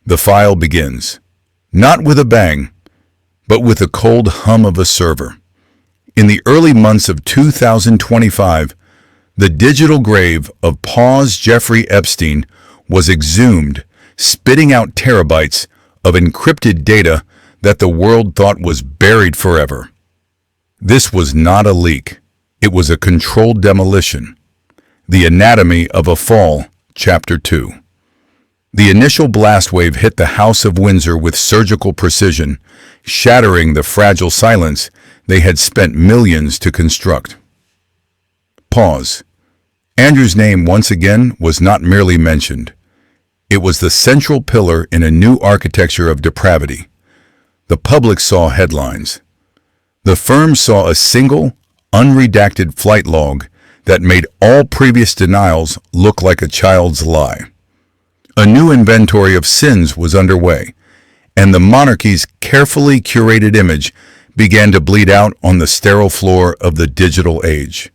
The file begins, not with a bang, but with the cold hum of a server. In the early months of 2025, the digital grave of Jeffrey Epstein was exhumed, spitting out terabytes of encrypted data that the world thought was buried forever. This was not a leak. It was a controlled demolition. The Anatomy of a Fall, Chapter 2. The initial blast wave hit the House of Windsor with surgical precision, shattering the fragile silence they had spent millions to construct. Pause. Andrew's name once again was not merely mentioned. It was the central pillar in a new architecture of depravity. The public saw headlines. The firm saw a single, unredacted flight log that made all previous denials look like a child's lie. A new inventory of sins was underway, and the monarchy's carefully curated image began to bleed out on the sterile floor of the digital age.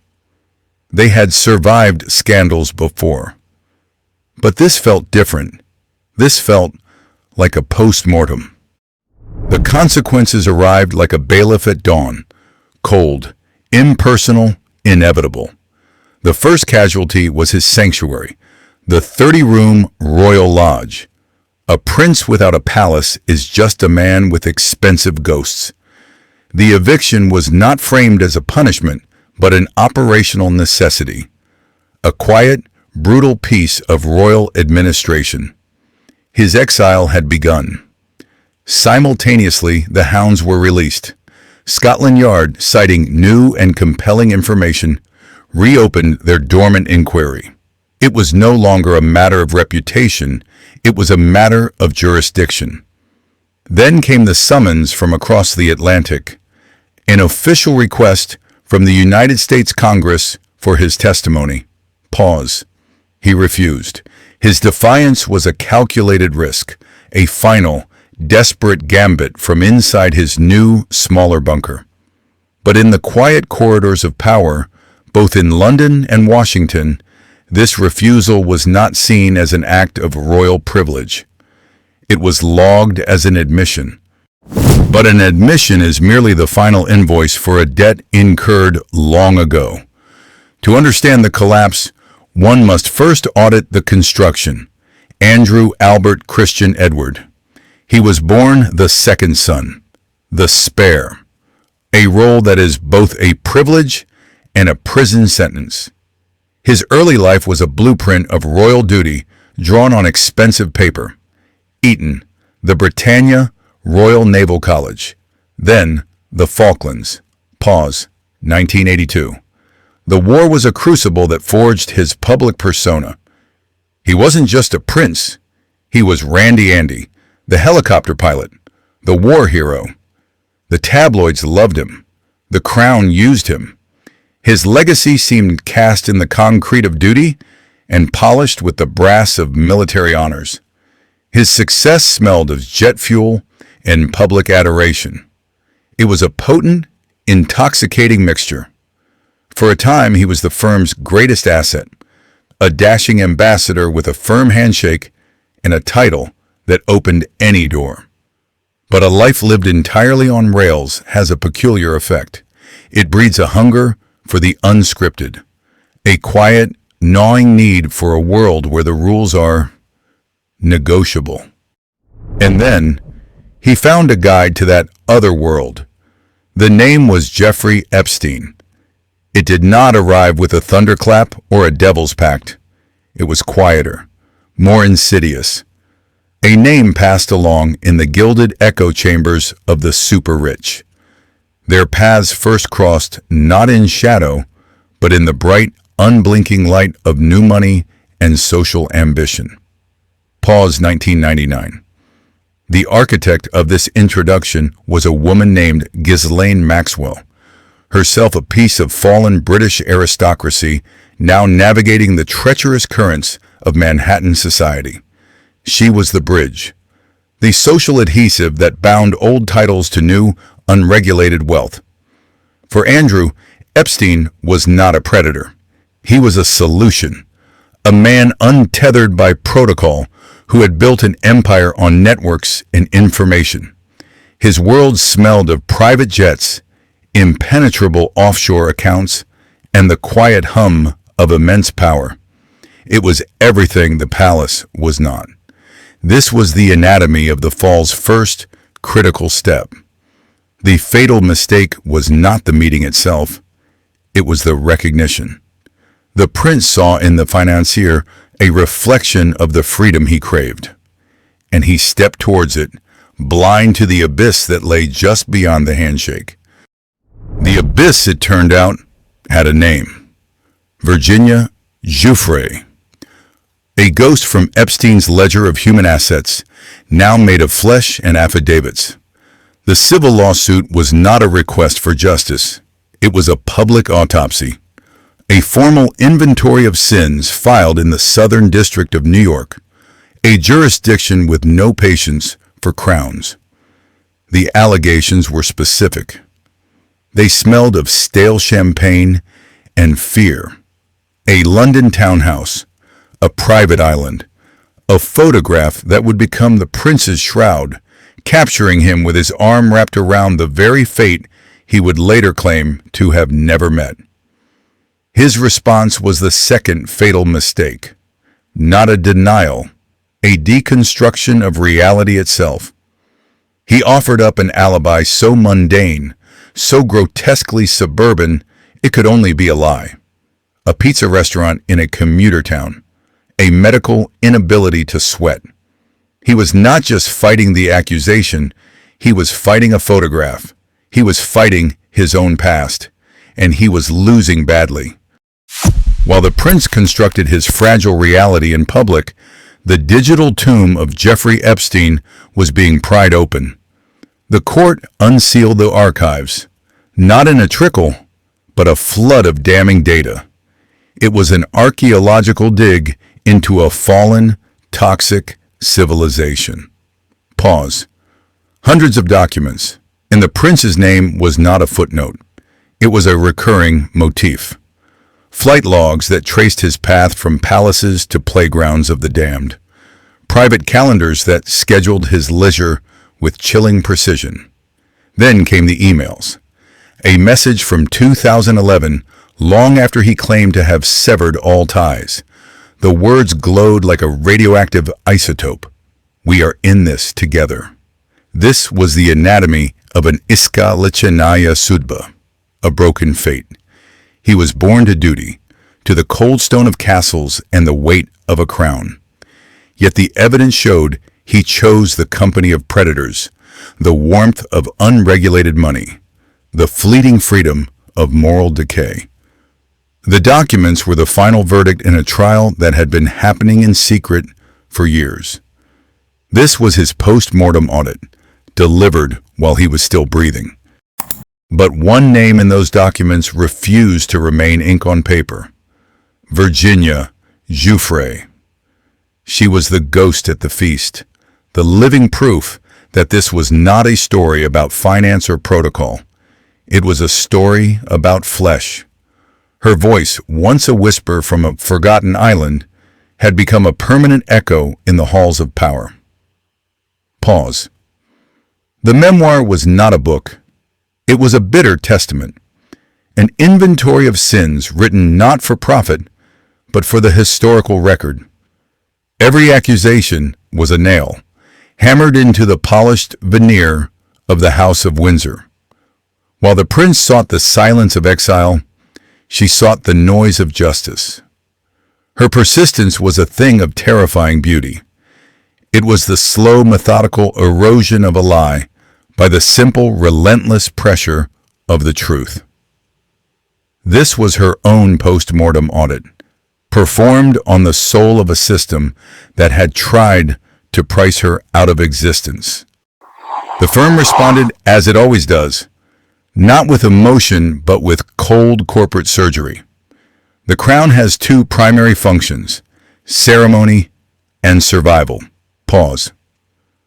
They had survived scandals before. But this felt different. This felt like a post-mortem. The consequences arrived like a bailiff at dawn, cold, impersonal, inevitable. The first casualty was his sanctuary, the 30-room Royal Lodge. A prince without a palace is just a man with expensive ghosts. The eviction was not framed as a punishment, but an operational necessity. A quiet, brutal piece of royal administration. His exile had begun. Simultaneously, the hounds were released. Scotland Yard, citing new and compelling information, reopened their dormant inquiry. It was no longer a matter of reputation, it was a matter of jurisdiction. Then came the summons from across the Atlantic, an official request from the United States Congress for his testimony. Pause. He refused. His defiance was a calculated risk, a final, desperate gambit from inside his new, smaller bunker. But in the quiet corridors of power, both in London and Washington, this refusal was not seen as an act of royal privilege. It was logged as an admission. But an admission is merely the final invoice for a debt incurred long ago. To understand the collapse, one must first audit the construction. Andrew Albert Christian Edward. He was born the second son, the spare, a role that is both a privilege and a prison sentence. His early life was a blueprint of royal duty drawn on expensive paper. Eton, the Britannia Royal Naval College, then the Falklands. Pause. 1982. The war was a crucible that forged his public persona. He wasn't just a prince. He was Randy Andy, the helicopter pilot, the war hero. The tabloids loved him. The Crown used him. His legacy seemed cast in the concrete of duty and polished with the brass of military honors. His success smelled of jet fuel and public adoration. It was a potent, intoxicating mixture. For a time, he was the firm's greatest asset, a dashing ambassador with a firm handshake and a title that opened any door. But a life lived entirely on rails has a peculiar effect. It breeds a hunger for the unscripted, a quiet, gnawing need for a world where the rules are negotiable. And then, he found a guide to that other world. The name was Jeffrey Epstein. It did not arrive with a thunderclap or a devil's pact. It was quieter, more insidious. A name passed along in the gilded echo chambers of the super-rich. Their paths first crossed not in shadow, but in the bright, unblinking light of new money and social ambition. Pause. 1999. The architect of this introduction was a woman named Ghislaine Maxwell, herself a piece of fallen British aristocracy, now navigating the treacherous currents of Manhattan society. She was the bridge, the social adhesive that bound old titles to new, unregulated wealth. For Andrew, Epstein was not a predator. He was a solution, a man untethered by protocol who had built an empire on networks and information. His world smelled of private jets, impenetrable offshore accounts, and the quiet hum of immense power. It was everything the palace was not. This was the anatomy of the fall's first critical step. The fatal mistake was not the meeting itself, it was the recognition. The prince saw in the financier a reflection of the freedom he craved, and he stepped towards it, blind to the abyss that lay just beyond the handshake. The abyss, it turned out, had a name: Virginia Giuffre, a ghost from Epstein's ledger of human assets, now made of flesh and affidavits. The civil lawsuit was not a request for justice. It was a public autopsy, a formal inventory of sins filed in the Southern District of New York, a jurisdiction with no patience for crowns. The allegations were specific. They smelled of stale champagne and fear. A London townhouse, a private island, a photograph that would become the prince's shroud, capturing him with his arm wrapped around the very fate he would later claim to have never met. His response was the second fatal mistake. Not a denial, a deconstruction of reality itself. He offered up an alibi so mundane, so grotesquely suburban, it could only be a lie. A pizza restaurant in a commuter town, a medical inability to sweat. He was not just fighting the accusation, he was fighting a photograph. He was fighting his own past, and he was losing badly. While the prince constructed his fragile reality in public, the digital tomb of Jeffrey Epstein was being pried open. The court unsealed the archives, not in a trickle, but a flood of damning data. It was an archaeological dig into a fallen, toxic civilization. Pause. Hundreds of documents, and the prince's name was not a footnote. It was a recurring motif. Flight logs that traced his path from palaces to playgrounds of the damned. Private calendars that scheduled his leisure with chilling precision. Then came the emails. A message from 2011, long after he claimed to have severed all ties. The words glowed like a radioactive isotope. We are in this together. This was the anatomy of an escalation sudba, a broken fate. He was born to duty, to the cold stone of castles and the weight of a crown. Yet the evidence showed he chose the company of predators, the warmth of unregulated money, the fleeting freedom of moral decay. The documents were the final verdict in a trial that had been happening in secret for years. This was his post-mortem audit, delivered while he was still breathing. But one name in those documents refused to remain ink on paper. Virginia Giuffre. She was the ghost at the feast, the living proof that this was not a story about finance or protocol. It was a story about flesh. Her voice, once a whisper from a forgotten island, had become a permanent echo in the halls of power. Pause. The memoir was not a book. It was a bitter testament, an inventory of sins written not for profit, but for the historical record. Every accusation was a nail, hammered into the polished veneer of the House of Windsor. While the prince sought the silence of exile, she sought the noise of justice. Her persistence was a thing of terrifying beauty. It was the slow, methodical erosion of a lie by the simple, relentless pressure of the truth. This was her own post-mortem audit, performed on the soul of a system that had tried to price her out of existence. The firm responded as it always does, not with emotion, but with cold corporate surgery. The crown has two primary functions: ceremony and survival. Pause.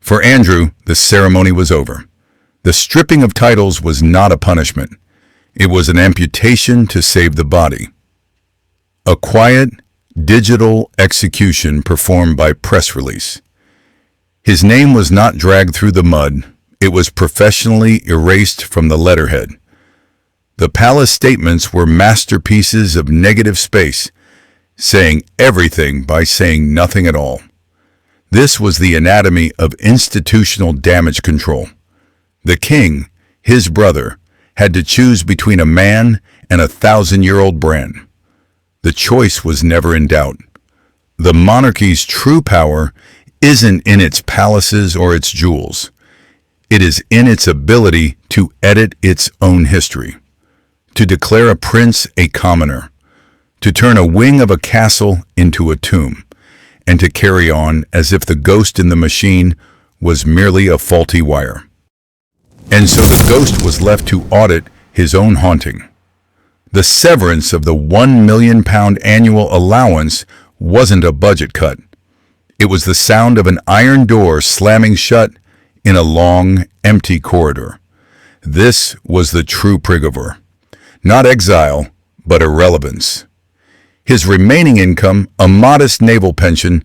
For Andrew, the ceremony was over. The stripping of titles was not a punishment. It was an amputation to save the body. A quiet, digital execution performed by press release. His name was not dragged through the mud. It was professionally erased from the letterhead. The palace statements were masterpieces of negative space, saying everything by saying nothing at all. This was the anatomy of institutional damage control. The king, his brother, had to choose between a man and a 1,000-year-old brand. The choice was never in doubt. The monarchy's true power isn't in its palaces or its jewels. It is in its ability to edit its own history, to declare a prince a commoner, to turn a wing of a castle into a tomb, and to carry on as if the ghost in the machine was merely a faulty wire. And so the ghost was left to audit his own haunting. The severance of the £1 million annual allowance wasn't a budget cut. It was the sound of an iron door slamming shut in a long, empty corridor. This was the true Prigover. Not exile, but irrelevance. His remaining income, a modest naval pension,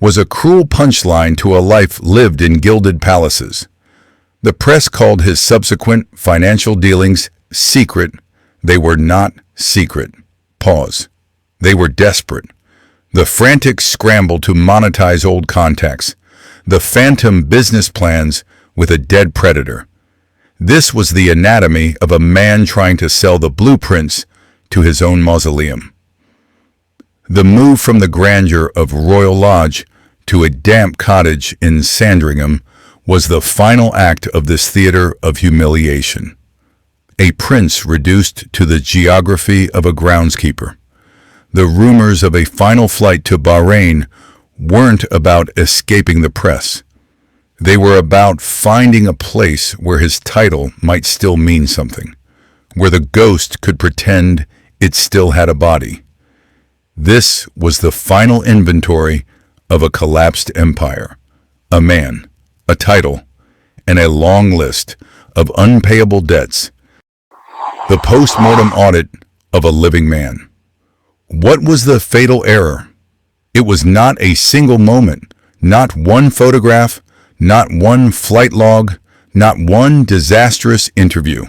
was a cruel punchline to a life lived in gilded palaces. The press called his subsequent financial dealings secret. They were not secret. Pause. They were desperate. The frantic scramble to monetize old contacts. The phantom business plans with a dead predator. This was the anatomy of a man trying to sell the blueprints to his own mausoleum. The move from the grandeur of Royal Lodge to a damp cottage in Sandringham was the final act of this theater of humiliation. A prince reduced to the geography of a groundskeeper. The rumors of a final flight to Bahrain weren't about escaping the press. They were about finding a place where his title might still mean something, where the ghost could pretend it still had a body. This was the final inventory of a collapsed empire. A man, a title, and a long list of unpayable debts. The post-mortem audit of a living man. What was the fatal error? It was not a single moment, not one photograph, not one flight log, not one disastrous interview.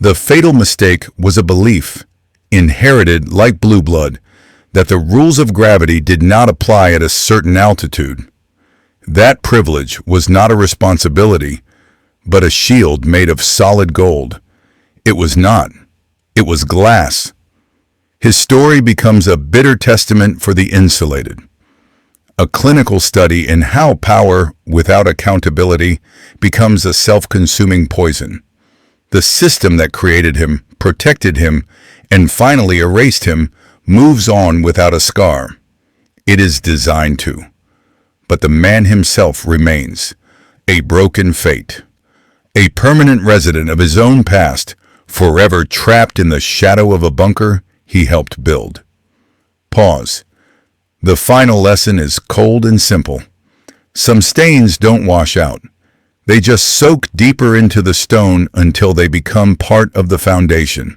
The fatal mistake was a belief, inherited like blue blood, that the rules of gravity did not apply at a certain altitude. That privilege was not a responsibility, but a shield made of solid gold. It was not. It was glass. His story becomes a bitter testament for the insulated. A clinical study in how power without accountability becomes a self-consuming poison. The system that created him, protected him, and finally erased him moves on without a scar. It is designed to. But the man himself remains, a broken fate, a permanent resident of his own past, forever trapped in the shadow of a bunker he helped build. Pause. The final lesson is cold and simple. Some stains don't wash out. They just soak deeper into the stone until they become part of the foundation.